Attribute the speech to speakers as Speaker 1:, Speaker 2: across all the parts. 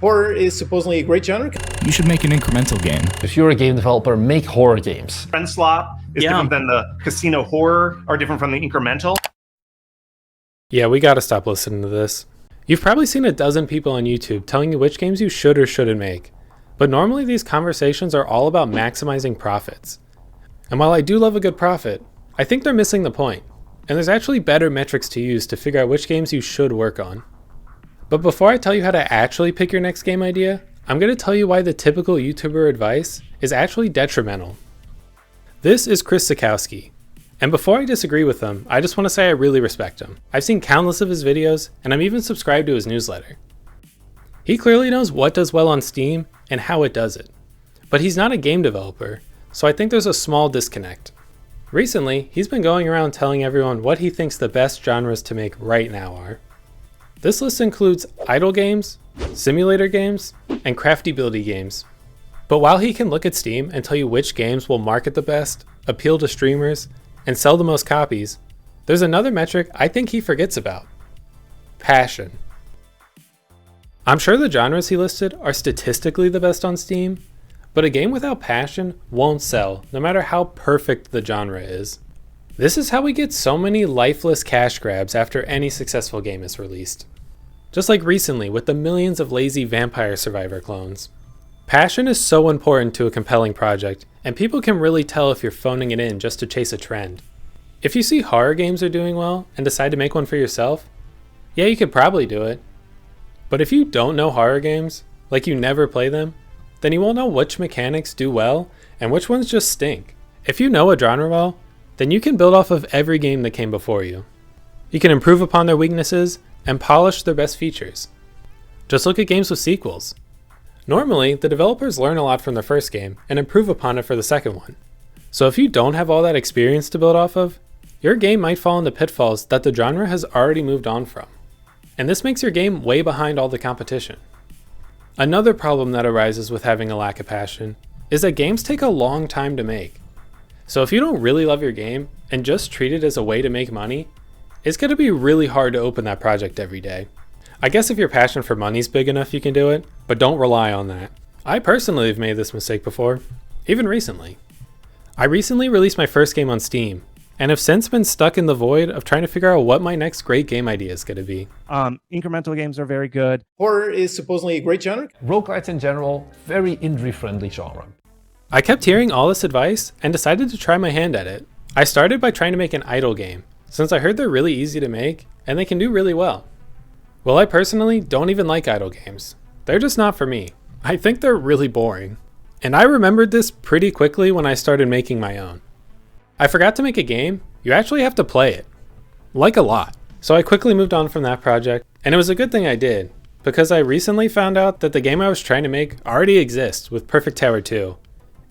Speaker 1: Horror is supposedly a great genre.
Speaker 2: You should make an incremental game.
Speaker 3: If you're a game developer, make horror games.
Speaker 4: Friend slot is different than the casino horror, or different from the incremental.
Speaker 5: Yeah, we gotta stop listening to this. You've probably seen a dozen people on YouTube telling you which games you should or shouldn't make. But normally these conversations are all about maximizing profits. And while I do love a good profit, I think they're missing the point. And there's actually better metrics to use to figure out which games you should work on. But before I tell you how to actually pick your next game idea, I'm going to tell you why the typical YouTuber advice is actually detrimental. This is Chris Sikowski. And before I disagree with him, I just want to say I really respect him. I've seen countless of his videos, and I'm even subscribed to his newsletter. He clearly knows what does well on Steam and how it does it. But he's not a game developer, so I think there's a small disconnect. Recently, he's been going around telling everyone what he thinks the best genres to make right now are. This list includes idle games, simulator games, and crafty buildy games. But while he can look at Steam and tell you which games will market the best, appeal to streamers, and sell the most copies, there's another metric I think he forgets about: passion. I'm sure the genres he listed are statistically the best on Steam, but a game without passion won't sell, no matter how perfect the genre is. This is how we get so many lifeless cash grabs after any successful game is released. Just like recently with the millions of lazy Vampire Survivor clones. Passion is so important to a compelling project, and people can really tell if you're phoning it in just to chase a trend. If you see horror games are doing well and decide to make one for yourself, yeah, you could probably do it. But if you don't know horror games, like you never play them, then you won't know which mechanics do well and which ones just stink. If you know a genre well, then you can build off of every game that came before you. You can improve upon their weaknesses and polish their best features. Just look at games with sequels. Normally, the developers learn a lot from their first game and improve upon it for the second one. So if you don't have all that experience to build off of, your game might fall into pitfalls that the genre has already moved on from. And this makes your game way behind all the competition. Another problem that arises with having a lack of passion is that games take a long time to make. So if you don't really love your game and just treat it as a way to make money, it's going to be really hard to open that project every day. I guess if your passion for money is big enough, you can do it, but don't rely on that. I personally have made this mistake before, even recently. I recently released my first game on Steam, and have since been stuck in the void of trying to figure out what my next great game idea is going to be.
Speaker 6: Incremental games are very good.
Speaker 1: Horror is supposedly a great genre.
Speaker 3: Roguelites in general, very indie-friendly genre.
Speaker 5: I kept hearing all this advice and decided to try my hand at it. I started by trying to make an idle game, since I heard they're really easy to make and they can do really well. Well, I personally don't even like idle games. They're just not for me. I think they're really boring. And I remembered this pretty quickly when I started making my own. I forgot to make a game, you actually have to play it. Like a lot. So I quickly moved on from that project, and it was a good thing I did, because I recently found out that the game I was trying to make already exists with Perfect Tower 2.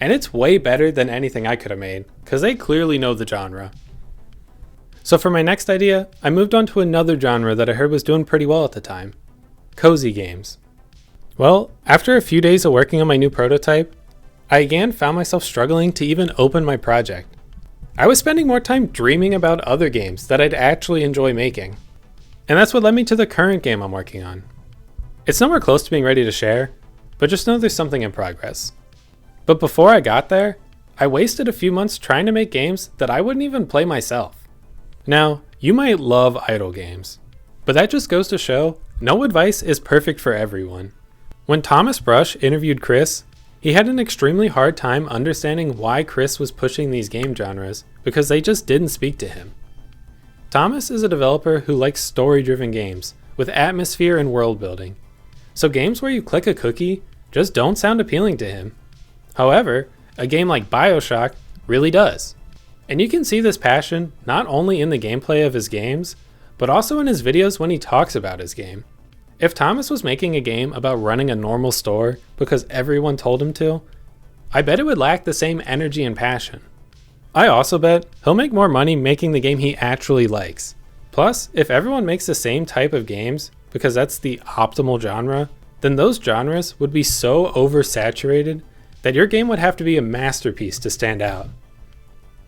Speaker 5: And it's way better than anything I could have made, because they clearly know the genre. So for my next idea, I moved on to another genre that I heard was doing pretty well at the time: cozy games. Well, after a few days of working on my new prototype, I again found myself struggling to even open my project. I was spending more time dreaming about other games that I'd actually enjoy making. And that's what led me to the current game I'm working on. It's nowhere close to being ready to share, but just know there's something in progress. But before I got there, I wasted a few months trying to make games that I wouldn't even play myself. Now, you might love idle games, but that just goes to show no advice is perfect for everyone. When Thomas Brush interviewed Chris, he had an extremely hard time understanding why Chris was pushing these game genres because they just didn't speak to him. Thomas is a developer who likes story-driven games with atmosphere and world building, so games where you click a cookie just don't sound appealing to him. However, a game like BioShock really does. And you can see this passion not only in the gameplay of his games, but also in his videos when he talks about his game. If Thomas was making a game about running a normal store because everyone told him to, I bet it would lack the same energy and passion. I also bet he'll make more money making the game he actually likes. Plus, if everyone makes the same type of games because that's the optimal genre, then those genres would be so oversaturated that your game would have to be a masterpiece to stand out.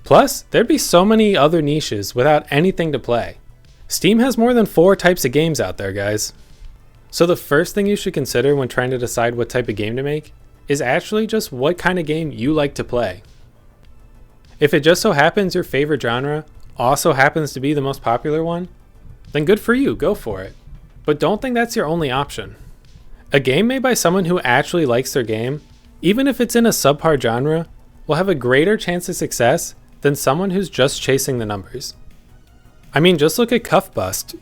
Speaker 5: Plus, there'd be so many other niches without anything to play. Steam has more than 4 types of games out there, guys. So the first thing you should consider when trying to decide what type of game to make is actually just what kind of game you like to play. If it just so happens your favorite genre also happens to be the most popular one, then good for you, go for it. But don't think that's your only option. A game made by someone who actually likes their game, even if it's in a subpar genre, will have a greater chance of success than someone who's just chasing the numbers. I mean, just look at Cuff Bust.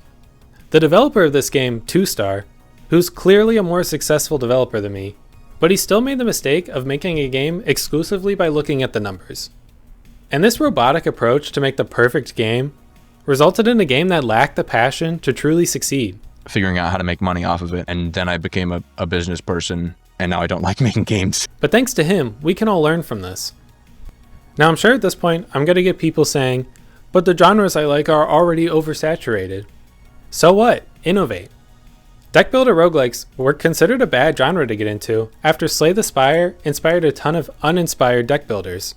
Speaker 5: The developer of this game, 2Star, who's clearly a more successful developer than me, but he still made the mistake of making a game exclusively by looking at the numbers. And this robotic approach to make the perfect game resulted in a game that lacked the passion to truly succeed.
Speaker 7: Figuring out how to make money off of it, and then I became a business person, and now I don't like making games.
Speaker 5: But thanks to him, we can all learn from this. Now I'm sure at this point, I'm going to get people saying, but the genres I like are already oversaturated. So what? Innovate. Deck builder roguelikes were considered a bad genre to get into after Slay the Spire inspired a ton of uninspired deck builders.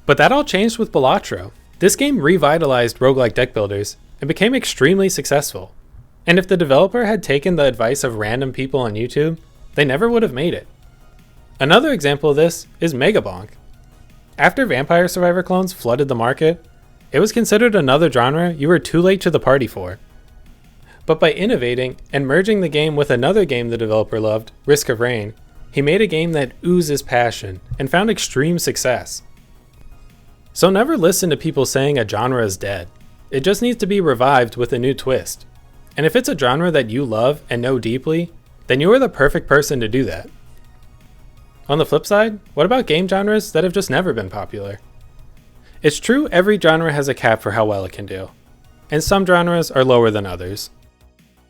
Speaker 5: But that all changed with Balatro. This game revitalized roguelike deck builders and became extremely successful. And if the developer had taken the advice of random people on YouTube, they never would have made it. Another example of this is Megabonk. After Vampire Survivor clones flooded the market, it was considered another genre you were too late to the party for. But by innovating and merging the game with another game the developer loved, Risk of Rain, he made a game that oozes passion and found extreme success. So never listen to people saying a genre is dead. It just needs to be revived with a new twist. And if it's a genre that you love and know deeply, then you are the perfect person to do that. On the flip side, what about game genres that have just never been popular? It's true every genre has a cap for how well it can do, and some genres are lower than others.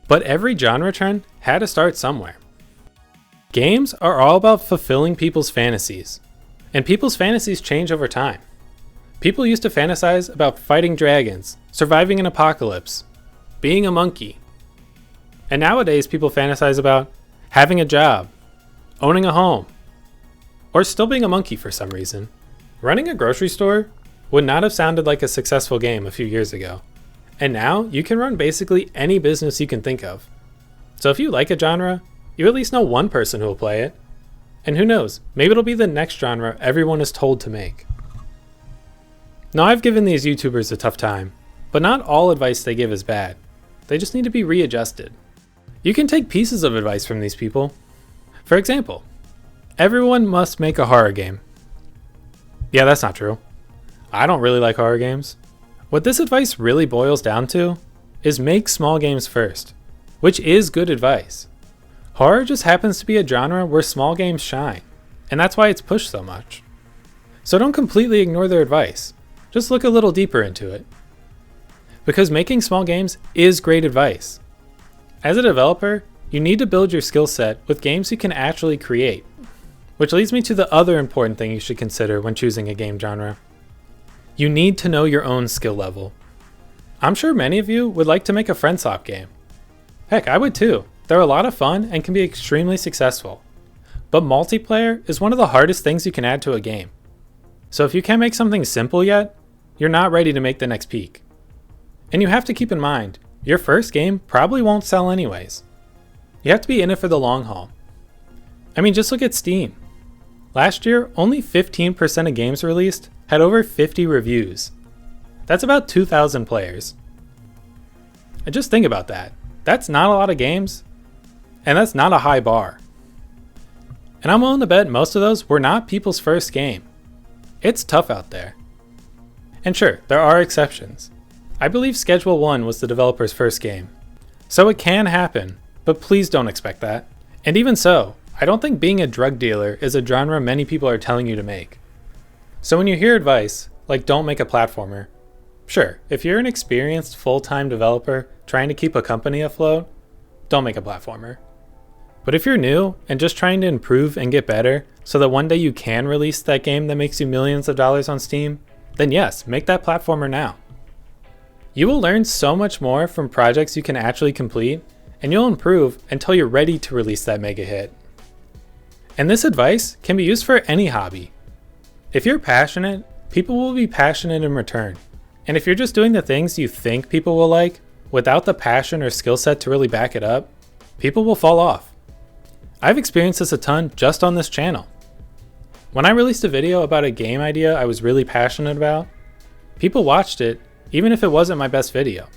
Speaker 5: But every genre trend had to start somewhere. Games are all about fulfilling people's fantasies, and people's fantasies change over time. People used to fantasize about fighting dragons, surviving an apocalypse, being a monkey. And nowadays people fantasize about having a job, owning a home, or still being a monkey for some reason. Running a grocery store would not have sounded like a successful game a few years ago. And now you can run basically any business you can think of. So if you like a genre, you at least know one person who will play it. And who knows, maybe it'll be the next genre everyone is told to make. Now I've given these YouTubers a tough time, but not all advice they give is bad. They just need to be readjusted. You can take pieces of advice from these people. For example, everyone must make a horror game. Yeah, that's not true. I don't really like horror games. What this advice really boils down to is make small games first, which is good advice. Horror just happens to be a genre where small games shine, and that's why it's pushed so much. So don't completely ignore their advice. Just look a little deeper into it. Because making small games is great advice. As a developer, you need to build your skill set with games you can actually create. Which leads me to the other important thing you should consider when choosing a game genre. You need to know your own skill level. I'm sure many of you would like to make a friend swap game. Heck, I would too. They're a lot of fun and can be extremely successful. But multiplayer is one of the hardest things you can add to a game. So if you can't make something simple yet, you're not ready to make the next peak. And you have to keep in mind, your first game probably won't sell anyways. You have to be in it for the long haul. I mean, just look at Steam. Last year, only 15% of games released had over 50 reviews. That's about 2,000 players. And just think about that. That's not a lot of games, and that's not a high bar. And I'm willing to bet most of those were not people's first game. It's tough out there. And sure, there are exceptions. I believe Schedule 1 was the developer's first game. So it can happen, but please don't expect that. And even so, I don't think being a drug dealer is a genre many people are telling you to make. So when you hear advice, like don't make a platformer, sure, if you're an experienced full-time developer trying to keep a company afloat, don't make a platformer. But if you're new and just trying to improve and get better so that one day you can release that game that makes you millions of dollars on Steam, then yes, make that platformer now. You will learn so much more from projects you can actually complete, and you'll improve until you're ready to release that mega hit. And this advice can be used for any hobby. If you're passionate, people will be passionate in return. And if you're just doing the things you think people will like, without the passion or skill set to really back it up, people will fall off. I've experienced this a ton just on this channel. When I released a video about a game idea I was really passionate about, people watched it even if it wasn't my best video.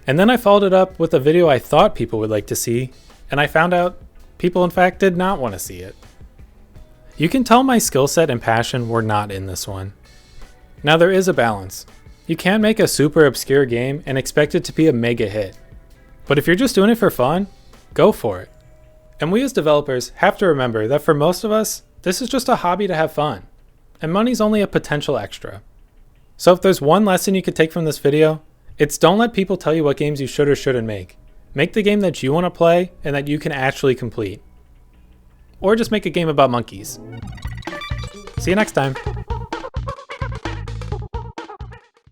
Speaker 5: And then I followed it up with a video I thought people would like to see, and I found out people in fact did not want to see it. You can tell my skill set and passion were not in this one. Now there is a balance. You can't make a super obscure game and expect it to be a mega hit. But if you're just doing it for fun, go for it. And we as developers have to remember that for most of us, this is just a hobby to have fun, and money's only a potential extra. So if there's one lesson you could take from this video, it's don't let people tell you what games you should or shouldn't make. Make the game that you want to play and that you can actually complete. Or just make a game about monkeys. See you next time.